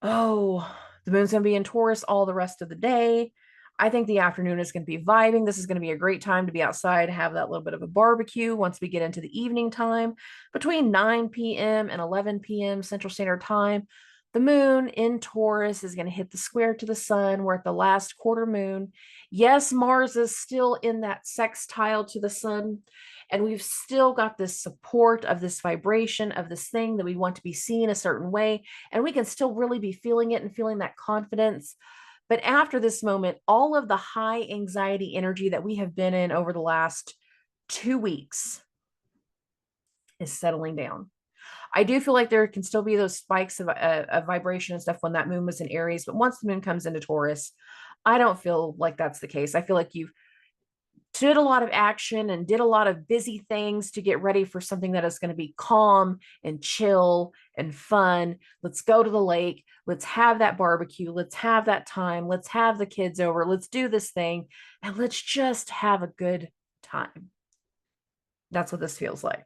Oh, the moon's going to be in Taurus all the rest of the day. I think the afternoon is going to be vibing. This is going to be a great time to be outside, have that little bit of a barbecue once we get into the evening time. Between 9 p.m. and 11 p.m. Central Standard Time, the moon in Taurus is going to hit the square to the sun. We're at the last quarter moon. Yes, Mars is still in that sextile to the sun. And we've still got this support of this vibration of this thing that we want to be seen a certain way. And we can still really be feeling it and feeling that confidence. But after this moment, all of the high anxiety energy that we have been in over the last 2 weeks is settling down. I do feel like there can still be those spikes of vibration and stuff when that moon was in Aries. But once the moon comes into Taurus, I don't feel like that's the case. I feel like you've did a lot of action and did a lot of busy things to get ready for something that is going to be calm and chill and fun. Let's go to the lake. Let's have that barbecue. Let's have that time. Let's have the kids over. Let's do this thing and let's just have a good time. That's what this feels like.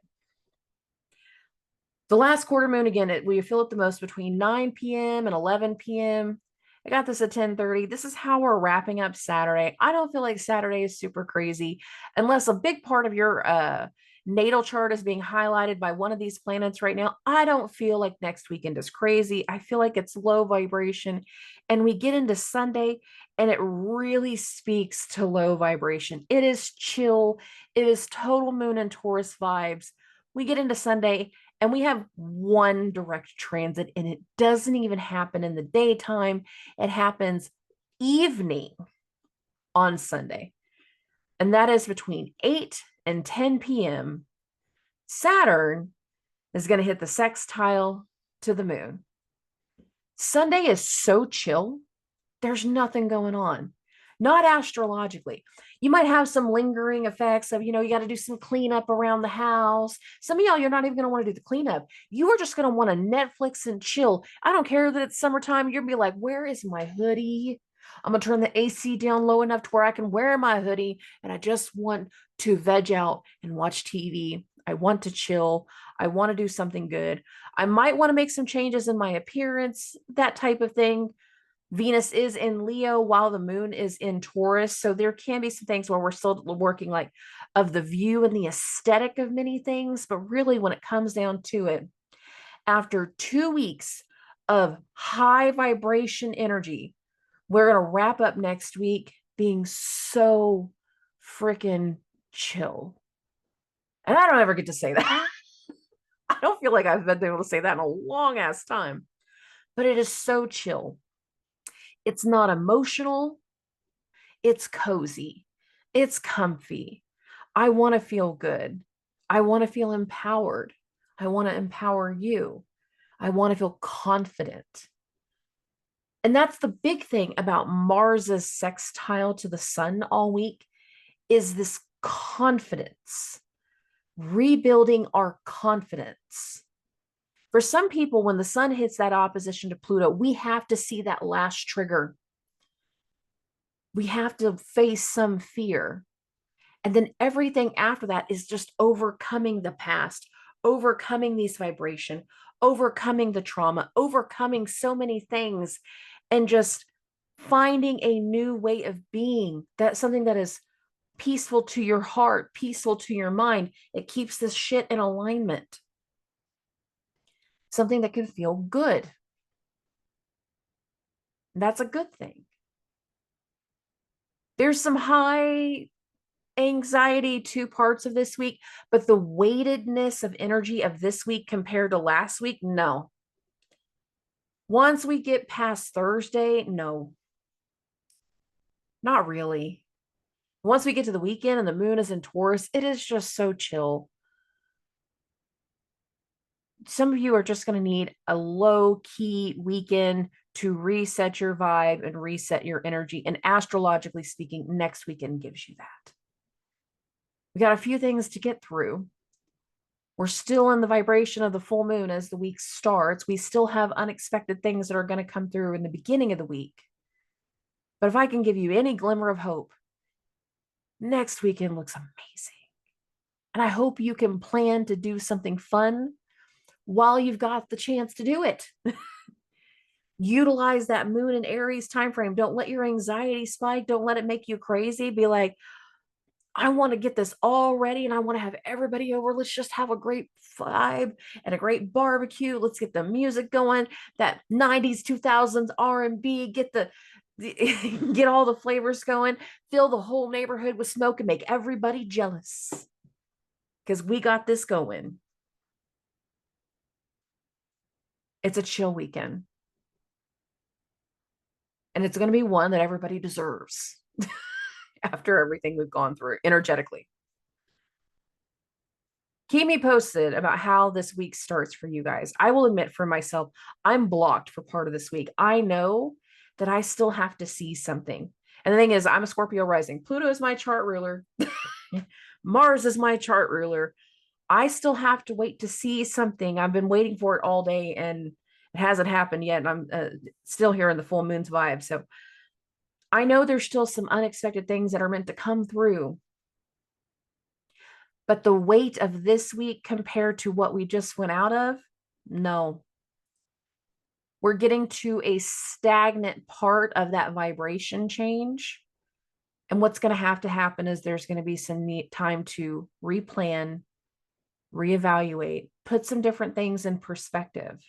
The last quarter moon, again, we feel it the most between 9 p.m. and 11 p.m. I got this at 10:30. This is how we're wrapping up Saturday. I don't feel like Saturday is super crazy unless a big part of your natal chart is being highlighted by one of these planets right now. I don't feel like next weekend is crazy. I feel like it's low vibration. And we get into Sunday and it really speaks to low vibration. It is chill. It is total moon and Taurus vibes. We get into Sunday and we have one direct transit, and it doesn't even happen in the daytime. It happens evening on Sunday. And that is between 8 and 10 p.m. Saturn is going to hit the sextile to the moon. Sunday is so chill. There's nothing going on. Not astrologically. You might have some lingering effects of, you got to do some cleanup around the house. Some of y'all, you're not even going to want to do the cleanup. You are just going to want to Netflix and chill. I don't care that it's summertime. You're going to be like, where is my hoodie? I'm going to turn the AC down low enough to where I can wear my hoodie. And I just want to veg out and watch TV. I want to chill. I want to do something good. I might want to make some changes in my appearance, that type of thing. Venus is in Leo while the moon is in Taurus. So there can be some things where we're still working like of the view and the aesthetic of many things. But really, when it comes down to it, after 2 weeks of high vibration energy, we're going to wrap up next week being so freaking chill. And I don't ever get to say that. I don't feel like I've been able to say that in a long ass time, but it is so chill. It's not emotional. It's cozy. It's comfy. I want to feel good. I want to feel empowered. I want to empower you. I want to feel confident. And that's the big thing about Mars's sextile to the sun all week is this confidence, rebuilding our confidence. For some people, when the sun hits that opposition to Pluto, we have to see that last trigger. We have to face some fear. And then everything after that is just overcoming the past, overcoming these vibration, overcoming the trauma, overcoming so many things, and just finding a new way of being. That's something that is peaceful to your heart, peaceful to your mind. It keeps this shit in alignment. Something that can feel good. That's a good thing. There's some high anxiety 2 parts of this week, but the weightedness of energy of this week compared to last week, no. Once we get past Thursday, no. Not really. Once we get to the weekend and the moon is in Taurus, it is just so chill. Some of you are just going to need a low-key weekend to reset your vibe and reset your energy. And astrologically speaking, next weekend gives you that. We got a few things to get through. We're still in the vibration of the full moon as the week starts. We still have unexpected things that are going to come through in the beginning of the week. But if I can give you any glimmer of hope, next weekend looks amazing. And I hope you can plan to do something fun while you've got the chance to do it. Utilize that moon and Aries timeframe. Don't let your anxiety spike. Don't let it make you crazy. Be like, I want to get this all ready and I want to have everybody over. Let's just have a great vibe and a great barbecue. Let's get the music going. That 90s, 2000s R&B, get all the flavors going, fill the whole neighborhood with smoke and make everybody jealous. Because we got this going. It's a chill weekend. And it's going to be one that everybody deserves after everything we've gone through energetically. Keep me posted about how this week starts for you guys. I will admit for myself, I'm blocked for part of this week. I know that I still have to see something. And the thing is, I'm a Scorpio rising. Pluto is my chart ruler. Mars is my chart ruler. I still have to wait to see something. I've been waiting for it all day and it hasn't happened yet. And I'm still here in the full moon's vibe. So I know there's still some unexpected things that are meant to come through. But the weight of this week compared to what we just went out of, no. We're getting to a stagnant part of that vibration change. And what's going to happen is there's going to be some time to replan, reevaluate, put some different things in perspective.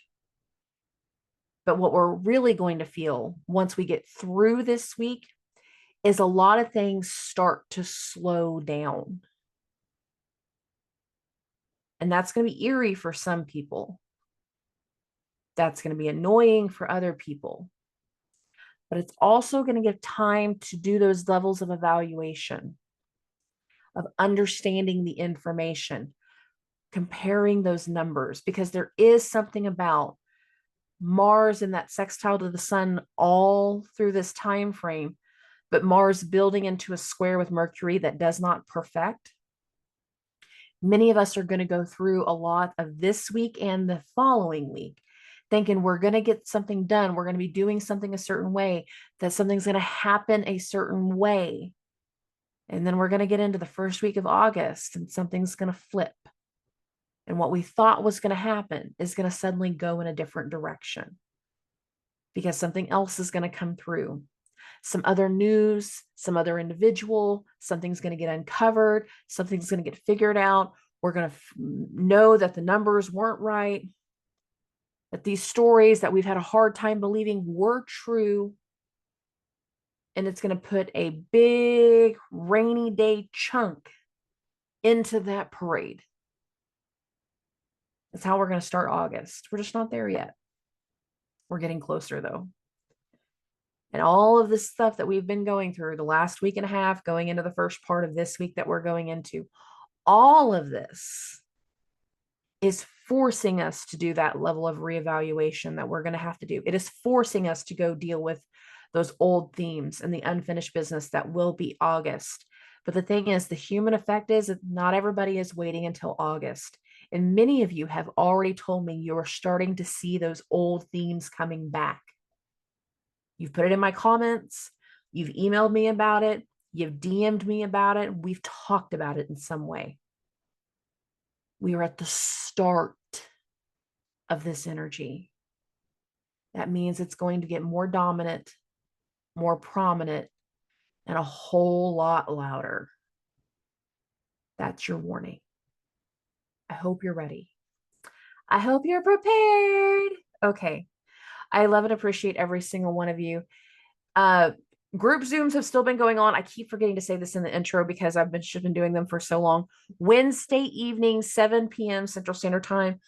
But what we're really going to feel once we get through this week is a lot of things start to slow down. And that's going to be eerie for some people. That's going to be annoying for other people. But it's also going to give time to do those levels of evaluation, of understanding the information, comparing those numbers, because there is something about Mars in that sextile to the sun all through this time frame, but Mars building into a square with Mercury that does not perfect. Many of us are going to go through a lot of this week and the following week thinking we're going to get something done. We're going to be doing something a certain way, that something's going to happen a certain way. And then we're going to get into the first week of August and something's going to flip. And what we thought was going to happen is going to suddenly go in a different direction because something else is going to come through. Some other news, some other individual, something's going to get uncovered, something's going to get figured out. We're going to know that the numbers weren't right, that these stories that we've had a hard time believing were true. And it's going to put a big rainy day chunk into that parade. That's how we're going to start August. We're just not there yet. We're getting closer though. And all of this stuff that we've been going through the last week and a half, going into the first part of this week that we're going into, all of this is forcing us to do that level of reevaluation that we're going to have to do. It is forcing us to go deal with those old themes and the unfinished business that will be August. But the thing is, the human effect is that not everybody is waiting until August. And many of you have already told me you're starting to see those old themes coming back. You've put it in my comments. You've emailed me about it. You've DM'd me about it. We've talked about it in some way. We are at the start of this energy. That means it's going to get more dominant, more prominent, and a whole lot louder. That's your warning. I hope you're ready. I hope you're prepared. Okay. I love and appreciate every single one of you. Group Zooms have still been going on. I keep forgetting to say this in the intro because I've been doing them for so long. Wednesday evening, 7 p.m. Central Standard Time.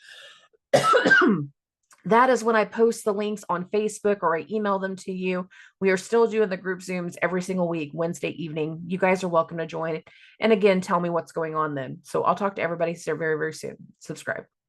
That is when I post the links on Facebook or I email them to you. We are still doing the group Zooms every single week, Wednesday evening. You guys are welcome to join. And again, tell me what's going on then. So I'll talk to everybody very, very soon. Subscribe.